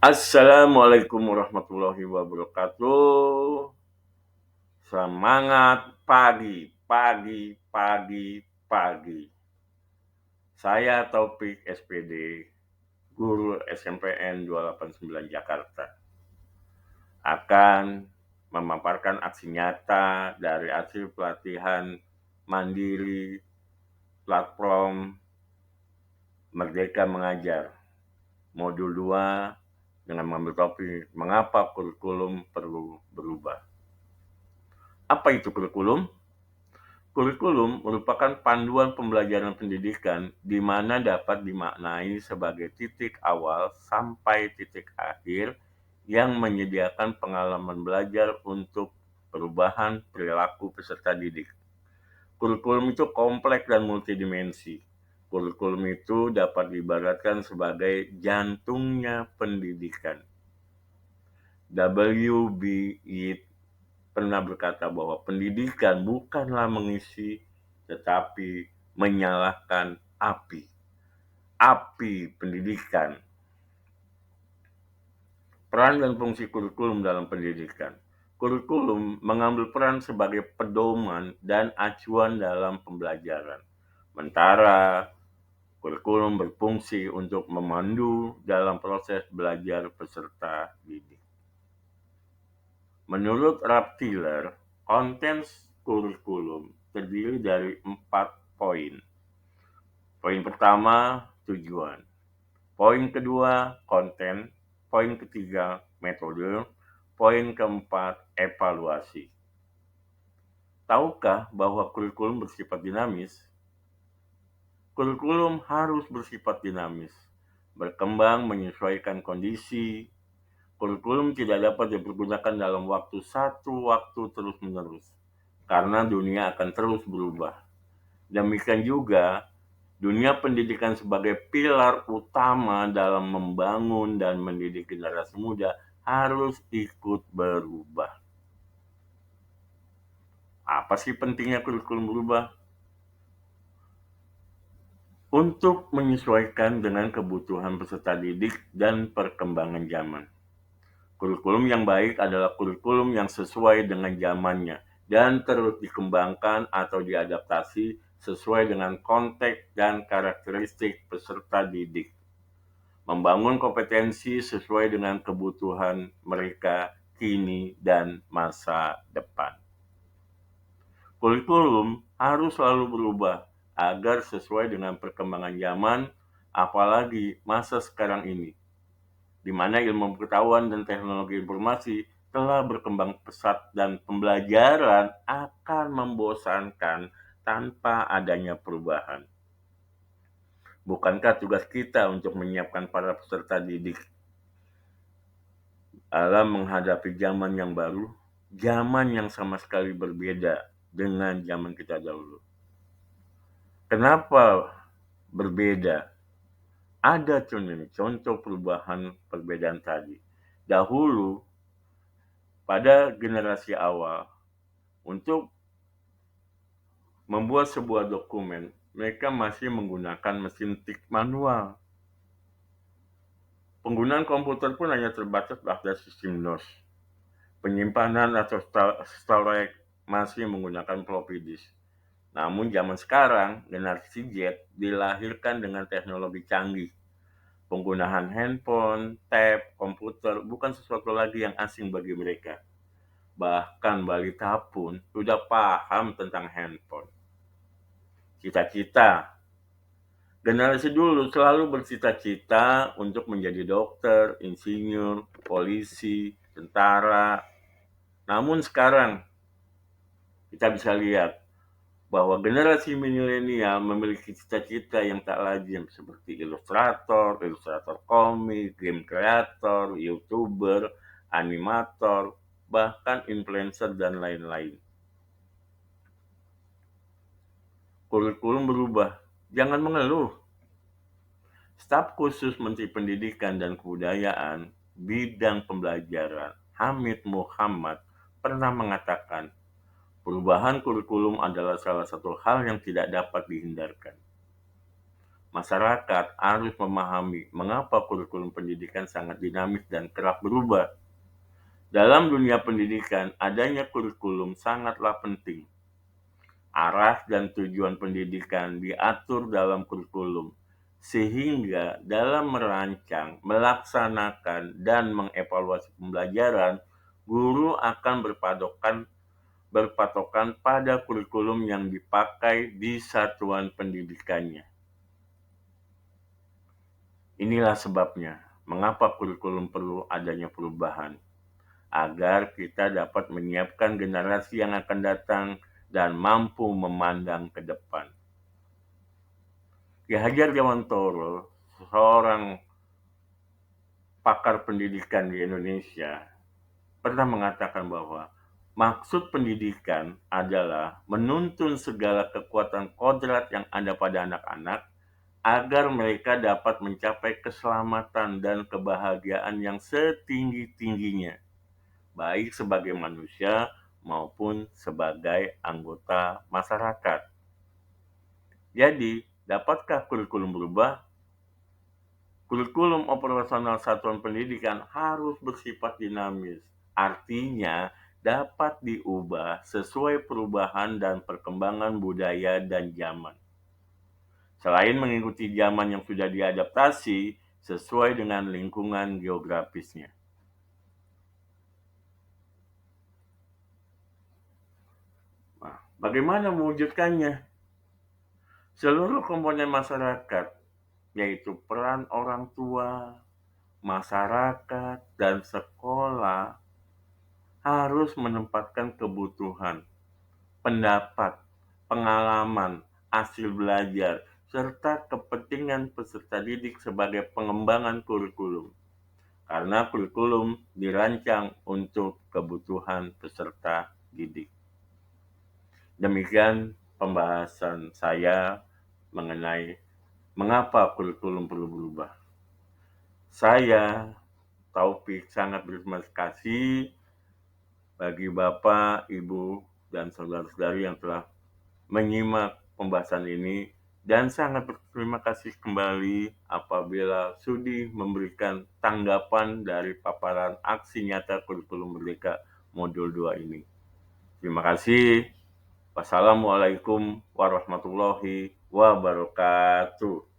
Assalamualaikum warahmatullahi wabarakatuh. Semangat pagi, pagi, pagi, pagi. Saya Taufik SPD, guru SMPN 289 Jakarta, akan memaparkan aksi nyata dari hasil pelatihan mandiri platform Merdeka Mengajar modul 2 dengan mengambil topik mengapa kurikulum perlu berubah. Apa itu kurikulum? Kurikulum merupakan panduan pembelajaran pendidikan di mana dapat dimaknai sebagai titik awal sampai titik akhir yang menyediakan pengalaman belajar untuk perubahan perilaku peserta didik. Kurikulum itu kompleks dan multidimensi. Kurikulum itu dapat diibaratkan sebagai jantungnya pendidikan. W. B. Yeats pernah berkata bahwa pendidikan bukanlah mengisi, tetapi menyalakan api. Api pendidikan. Peran dan fungsi kurikulum dalam pendidikan. Kurikulum mengambil peran sebagai pedoman dan acuan dalam pembelajaran. Sementara kurikulum berfungsi untuk memandu dalam proses belajar peserta didik. Menurut Ralph Tiller, konten kurikulum terdiri dari 4 poin. Poin pertama, tujuan. Poin kedua, konten. Poin ketiga, metode. Poin keempat, evaluasi. Tahukah bahwa kurikulum bersifat dinamis? Kurikulum harus bersifat dinamis, berkembang menyesuaikan kondisi. Kurikulum tidak dapat dipergunakan dalam waktu terus-menerus, karena dunia akan terus berubah. Demikian juga, dunia pendidikan sebagai pilar utama dalam membangun dan mendidik generasi muda harus ikut berubah. Apa sih pentingnya kurikulum berubah? Untuk menyesuaikan dengan kebutuhan peserta didik dan perkembangan zaman. Kurikulum yang baik adalah kurikulum yang sesuai dengan zamannya dan terus dikembangkan atau diadaptasi sesuai dengan konteks dan karakteristik peserta didik. Membangun kompetensi sesuai dengan kebutuhan mereka kini dan masa depan. Kurikulum harus selalu berubah agar sesuai dengan perkembangan zaman, apalagi masa sekarang ini, di mana ilmu pengetahuan dan teknologi informasi telah berkembang pesat dan pembelajaran akan membosankan tanpa adanya perubahan. Bukankah tugas kita untuk menyiapkan para peserta didik dalam menghadapi zaman yang baru, zaman yang sama sekali berbeda dengan zaman kita dahulu? Kenapa berbeda? Ada contoh perubahan perbedaan tadi. Dahulu, pada generasi awal, untuk membuat sebuah dokumen, mereka masih menggunakan mesin tik manual. Penggunaan komputer pun hanya terbatas pada sistem DOS. Penyimpanan atau storage masih menggunakan floppy disk. Namun zaman sekarang, generasi Z dilahirkan dengan teknologi canggih. Penggunaan handphone, tab, komputer bukan sesuatu lagi yang asing bagi mereka. Bahkan balita pun sudah paham tentang handphone. Cita-cita. Generasi dulu selalu bercita-cita untuk menjadi dokter, insinyur, polisi, tentara. Namun sekarang kita bisa lihat bahwa generasi milenial memiliki cita-cita yang tak lazim seperti ilustrator komik, game creator, youtuber, animator, bahkan influencer dan lain-lain. Kurikulum berubah, jangan mengeluh. Staf khusus Menteri Pendidikan dan Kebudayaan bidang pembelajaran Hamid Muhammad pernah mengatakan, perubahan kurikulum adalah salah satu hal yang tidak dapat dihindarkan. Masyarakat harus memahami mengapa kurikulum pendidikan sangat dinamis dan kerap berubah. Dalam dunia pendidikan, adanya kurikulum sangatlah penting. Arah dan tujuan pendidikan diatur dalam kurikulum, sehingga dalam merancang, melaksanakan, dan mengevaluasi pembelajaran, guru akan berpatokan pada kurikulum yang dipakai di satuan pendidikannya. Inilah sebabnya mengapa kurikulum perlu adanya perubahan, agar kita dapat menyiapkan generasi yang akan datang dan mampu memandang ke depan. Ki Hajar Dewantoro, seorang pakar pendidikan di Indonesia, pernah mengatakan bahwa maksud pendidikan adalah menuntun segala kekuatan kodrat yang ada pada anak-anak agar mereka dapat mencapai keselamatan dan kebahagiaan yang setinggi-tingginya, baik sebagai manusia maupun sebagai anggota masyarakat. Jadi, dapatkah kurikulum berubah? Kurikulum operasional satuan pendidikan harus bersifat dinamis, artinya dapat diubah sesuai perubahan dan perkembangan budaya dan zaman. Selain mengikuti zaman yang sudah diadaptasi sesuai dengan lingkungan geografisnya. Nah, bagaimana mewujudkannya? Seluruh komponen masyarakat, yaitu peran orang tua, masyarakat, dan sekolah, harus menempatkan kebutuhan, pendapat, pengalaman, hasil belajar, serta kepentingan peserta didik sebagai pengembangan kurikulum. Karena kurikulum dirancang untuk kebutuhan peserta didik. Demikian pembahasan saya mengenai mengapa kurikulum perlu berubah. Saya, Taufik, sangat berterima kasih bagi Bapak, Ibu, dan saudara-saudari yang telah menyimak pembahasan ini, dan sangat berterima kasih kembali apabila sudi memberikan tanggapan dari paparan aksi nyata kurikulum Merdeka modul 2 ini. Terima kasih. Wassalamualaikum warahmatullahi wabarakatuh.